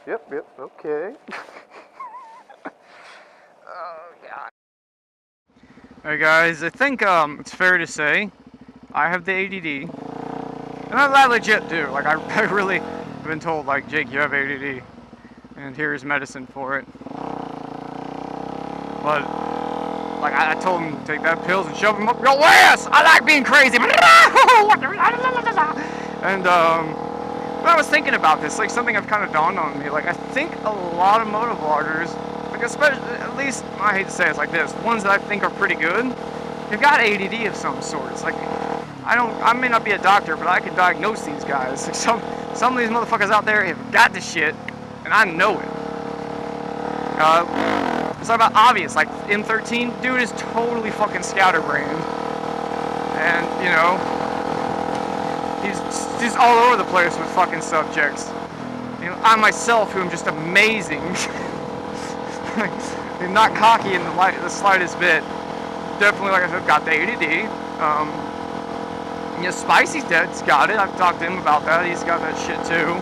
Yep, okay. Oh, God. Alright, guys, I think it's fair to say I have the ADD. And I legit do. Like, I really have been told, like, Jake, you have ADD. And here's medicine for it. But, like, I told him to take that pills and shove them up your ass! I like being crazy! And, but I was thinking about this, like, something I've kind of dawned on me. Like, I think a lot of motovloggers, like, especially, at least, I hate to say it's like this, ones that I think are pretty good, they've got ADD of some sort. It's like, I may not be a doctor, but I can diagnose these guys. Like, some of these motherfuckers out there have got this shit, and I know it. It's about obvious, like, M13, dude is totally fucking scatterbrained. And, you know, he's all over the place with fucking subjects. You know, I myself, who am just amazing, I'm not cocky in the slightest bit. Definitely, like I said, got the ADD. You know, Spicy's dead's got it. I've talked to him about that. He's got that shit too.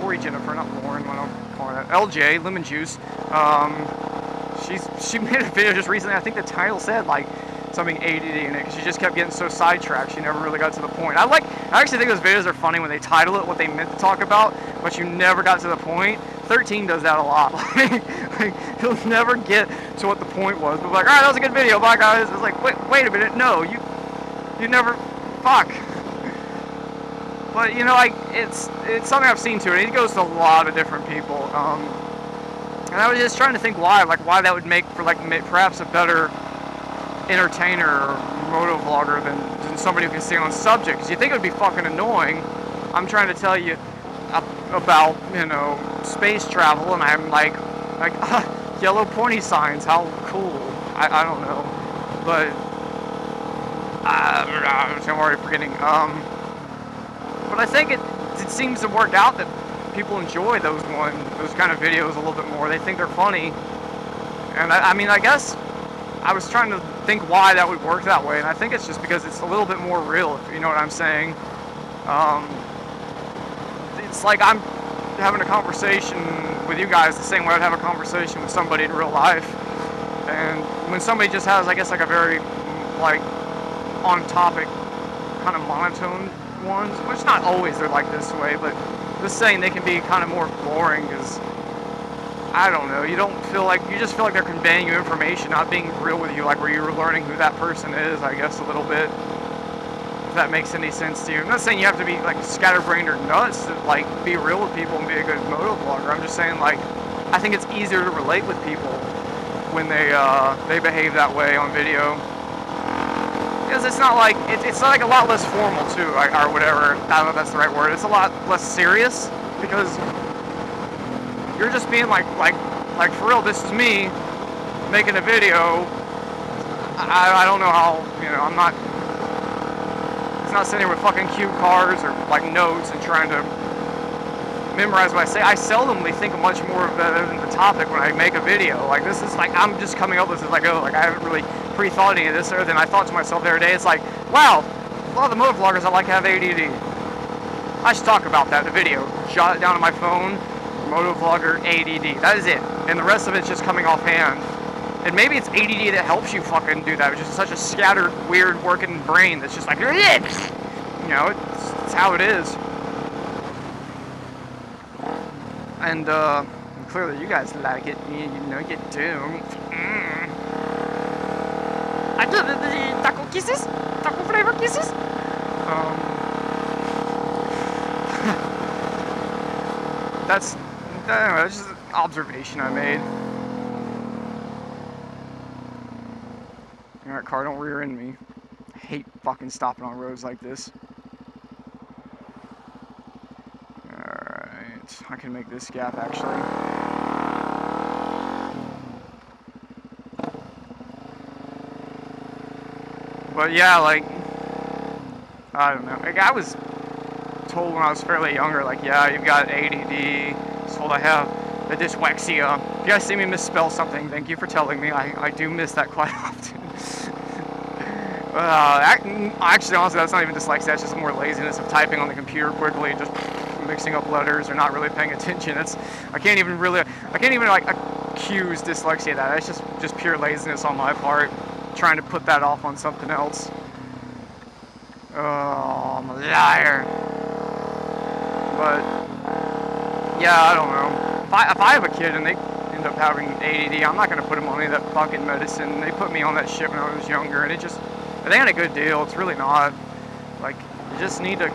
Lori Jennifer, not Lauren, what I'm calling that. LJ, Lemon Juice. She made a video just recently. I think the title said like something ADD in it because she just kept getting so sidetracked. She never really got to the point. I actually think those videos are funny when they title it what they meant to talk about, but you never got to the point. 13 does that a lot. Like he'll never get to what the point was. But like, all right, that was a good video. Bye, guys. It's like, wait a minute. No, you never. Fuck. But you know, like it's something I've seen too, and it goes to a lot of different people. And I was just trying to think why that would make for like perhaps a better entertainer or motovlogger than somebody who can stay on subject. Because you think it would be fucking annoying. I'm trying to tell you about, you know, space travel, and I'm like yellow pointy signs. How cool. I don't know, but I'm already forgetting. But I think it seems to work out that people enjoy those kind of videos a little bit more. They think they're funny, and I mean, I guess I was trying to think why that would work that way, and I think it's just because it's a little bit more real, if you know what I'm saying. It's like I'm having a conversation with you guys the same way I'd have a conversation with somebody in real life, and when somebody just has, I guess, like a very like on topic kind of monotone ones, which not always they're like this way, but just saying they can be kind of more boring because I don't know, you just feel like they're conveying you information, not being real with you, like where you're learning who that person is, I guess, a little bit, if that makes any sense to you. I'm not saying you have to be like scatterbrained or nuts to like be real with people and be a good motovlogger. I'm just saying, like, I think it's easier to relate with people when they behave that way on video. Because it's not like it's like a lot less formal too, or whatever. I don't know if that's the right word. It's a lot less serious because you're just being like for real. This is me making a video. I don't know how, you know. I'm not. It's not sitting here with fucking cue cards or like notes and trying to memorize what I say. I seldomly think much more of the topic when I make a video. Like, this is like I'm just coming up with this as I go. Like, I haven't really pre-thought any of this other than I thought to myself the other day. It's like, wow, a lot of the motovloggers I like have ADD. I should talk about that in a video. Jot it down on my phone. Motovlogger ADD. That is it. And the rest of it's just coming offhand. And maybe it's ADD that helps you fucking do that. It's just such a scattered, weird working brain that's just like, you know, it's how it is. And clearly you guys like it. You know you do. I do the taco kisses, taco flavor kisses. That's just an observation I made. Alright, car, don't rear end me. I hate fucking stopping on roads like this. Alright, I can make this gap actually. But yeah, like, I don't know. Like, I was told when I was fairly younger, like, yeah, you've got ADD. I was told I have the dyslexia. If you guys see me misspell something, thank you for telling me. I do miss that quite often. Actually, honestly, that's not even dyslexia. That's just more laziness of typing on the computer quickly, just mixing up letters or not really paying attention. I can't even like accuse dyslexia of that. That's just pure laziness on my part, trying to put that off on something else. Oh, I'm a liar. But yeah, I don't know. If I have a kid and they end up having ADD, I'm not gonna put them on any of that fucking medicine. They put me on that shit when I was younger, and it ain't a good deal. It's really not. Like, you just need to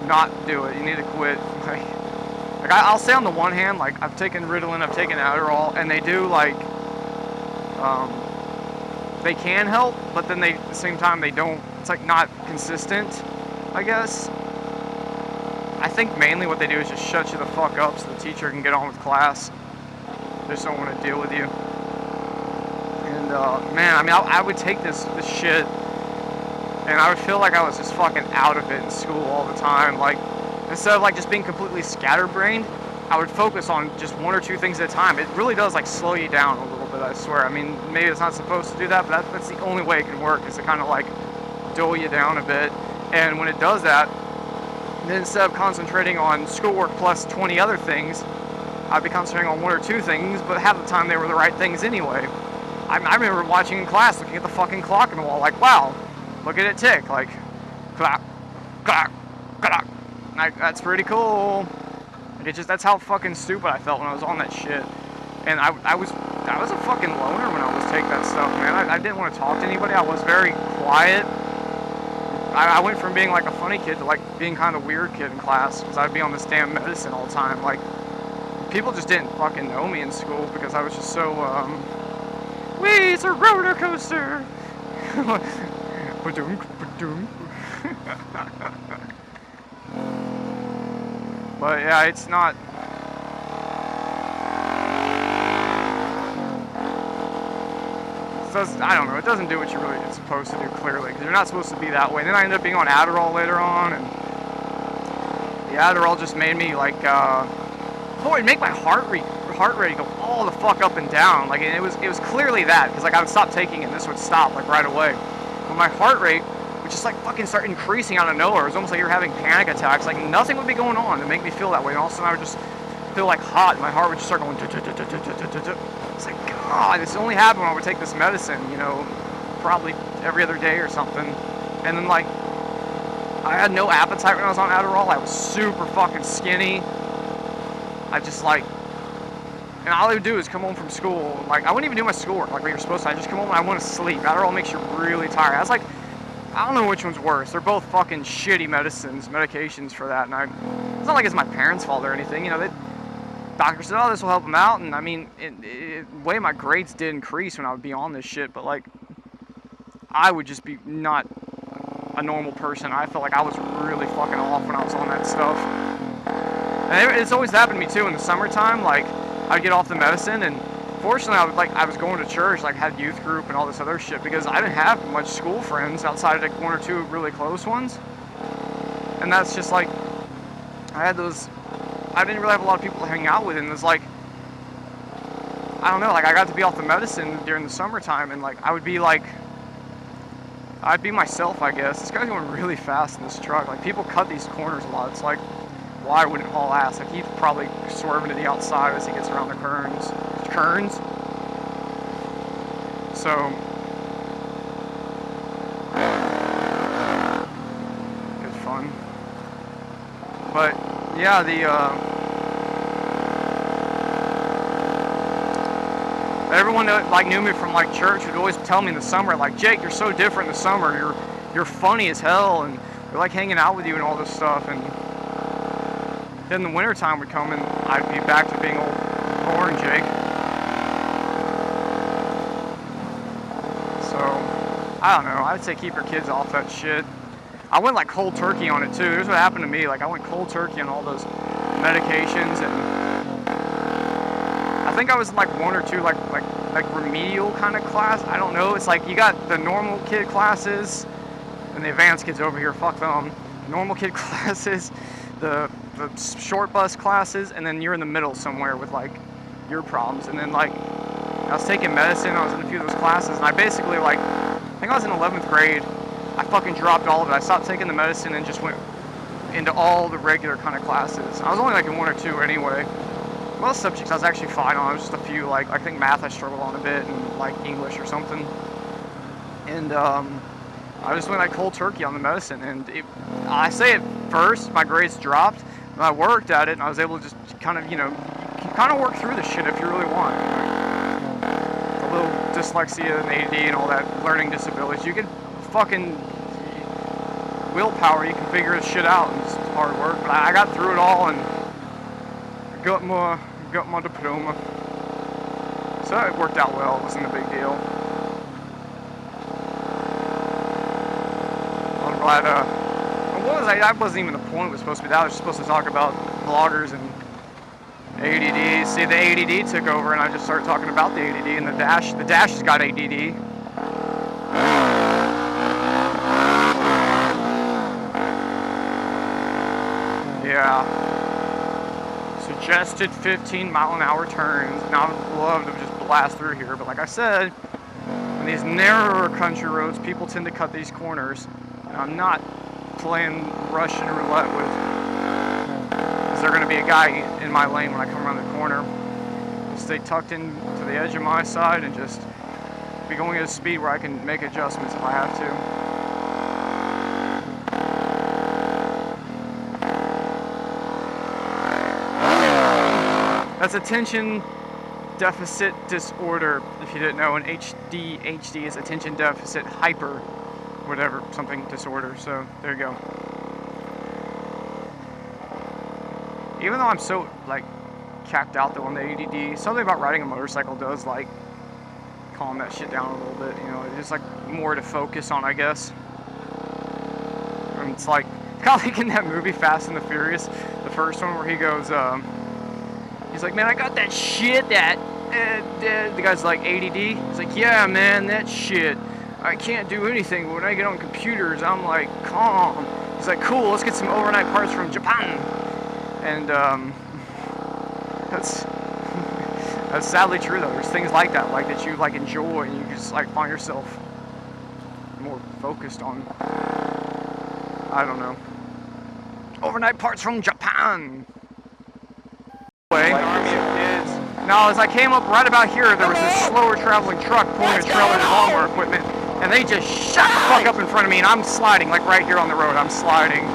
not do it. You need to quit. Like I'll say on the one hand, like, I've taken Ritalin, I've taken Adderall, and they do, like, they can help, but then at the same time, they don't. It's like not consistent, I guess. I think mainly what they do is just shut you the fuck up so the teacher can get on with class. They just don't want to deal with you. And man, I mean, I would take this shit, and I would feel like I was just fucking out of it in school all the time. Like, instead of like just being completely scatterbrained, I would focus on just one or two things at a time. It really does like slow you down a little bit, I swear. I mean, maybe it's not supposed to do that, but that's the only way it can work, is to kind of like dull you down a bit. And when it does that, then instead of concentrating on schoolwork plus 20 other things, I'd be concentrating on one or two things, but half the time they were the right things anyway. I remember watching in class, looking at the fucking clock on the wall, like, wow, look at it tick, like, clock, clock, clock. Like, that's pretty cool. Like, that's how fucking stupid I felt when I was on that shit. And I was a fucking loner when I was taking that stuff, man. I didn't want to talk to anybody. I was very quiet. I went from being like a funny kid to like being kind of a weird kid in class, because I'd be on this damn medicine all the time. Like, people just didn't fucking know me in school because I was just so, wee, it's a roller coaster. Ba-doom, ba-doom. But yeah, it's not. I don't know, it doesn't do what you really it's supposed to do, clearly, because you're not supposed to be that way. And then I ended up being on Adderall later on, and the Adderall just made me like, it'd make my heart rate go all the fuck up and down. Like, and it was clearly that, because like I would stop taking it and this would stop like right away. But my heart rate would just like fucking start increasing out of nowhere. It was almost like you were having panic attacks. Like, nothing would be going on to make me feel that way, and all of a sudden I would just feel like hot, and my heart would just start going. It's like, God, this only happened when I would take this medicine, you know, probably every other day or something. And then, like, I had no appetite when I was on Adderall. I was super fucking skinny. I just, like, and all I would do is come home from school. Like, I wouldn't even do my schoolwork like what you're supposed to. I just come home and I want to sleep. Adderall makes you really tired. I was like, I don't know which one's worse. They're both fucking shitty medications for that. And it's not like it's my parents' fault or anything, you know. Doctor said, oh, this will help him out, and I mean, the way my grades did increase when I would be on this shit, but like, I would just be not a normal person. I felt like I was really fucking off when I was on that stuff. And it's always happened to me too in the summertime. Like, I'd get off the medicine, and fortunately I was going to church, like had youth group and all this other shit, because I didn't have much school friends outside of like one or two really close ones. And that's just like, I didn't really have a lot of people to hang out with, and it was like, I don't know, like I got to be off the medicine during the summertime, and like I'd be myself, I guess. This guy's going really fast in this truck. Like, people cut these corners a lot. It's like, why wouldn't haul ass? Like, he's probably swerving to the outside as he gets around the kerns. So, good fun. But yeah, everyone that like knew me from like church would always tell me in the summer, like, Jake, you're so different in the summer. You're funny as hell, and we like hanging out with you and all this stuff. And then the winter time would come, and I'd be back to being old boring Jake. So I don't know. I'd say keep your kids off that shit. I went like cold turkey on it too. Here's what happened to me. Like, I went cold turkey on all those medications, and I think I was in like one or two like remedial kind of class. I don't know. It's like you got the normal kid classes and the advanced kids over here. Fuck them. Normal kid classes, the short bus classes, and then you're in the middle somewhere with like your problems. And then like I was taking medicine. I was in a few of those classes, and I basically like think I was in 11th grade. I fucking dropped all of it. I stopped taking the medicine and just went into all the regular kind of classes. I was only like in 1 or 2 anyway. Most subjects I was actually fine on. It was just a few, like, I think math I struggled on a bit, and like English or something. And I just went like cold turkey on the medicine, and I say at first my grades dropped, and I worked at it, and I was able to just kind of, you know, you can kind of work through this shit if you really want. A little dyslexia and ADD and all that learning disabilities, you can fucking willpower, you can figure this shit out, and it's hard work. But I got through it all and got my diploma, so it worked out well. It wasn't a big deal. I'm glad. What was that wasn't even the point it was supposed to be. That was supposed to talk about vloggers and ADD. See, the ADD took over, and I just started talking about the ADD and the Dash. The Dash has got ADD. Yeah. Suggested 15-mile-an-hour turns. Now I would love to just blast through here, but like I said, on these narrower country roads, people tend to cut these corners, and I'm not playing Russian roulette with, because there's going to be a guy in my lane when I come around the corner. I'll stay tucked in to the edge of my side and just be going at a speed where I can make adjustments if I have to. That's attention deficit disorder, if you didn't know, and ADHD is attention deficit hyper, whatever, something disorder, so there you go. Even though I'm so, like, capped out though on the ADD, something about riding a motorcycle does, like, calm that shit down a little bit, you know, it's just, like, more to focus on, I guess. And it's like, kind of like in that movie, Fast and the Furious, the first one where he goes, he's like, man, I got that shit that, the guy's like, ADD? He's like, yeah, man, that shit. I can't do anything, but when I get on computers, I'm like, calm. He's like, cool, let's get some overnight parts from Japan. And, that's sadly true, though. There's things like that, like, that you, like, enjoy, and you just, like, find yourself more focused on, I don't know. Overnight parts from Japan. Now, as I came up right about here, there was this slower traveling truck pulling a trailer and lawnmower equipment, and they just shut the fuck up in front of me, and I'm sliding, like right here on the road, I'm sliding.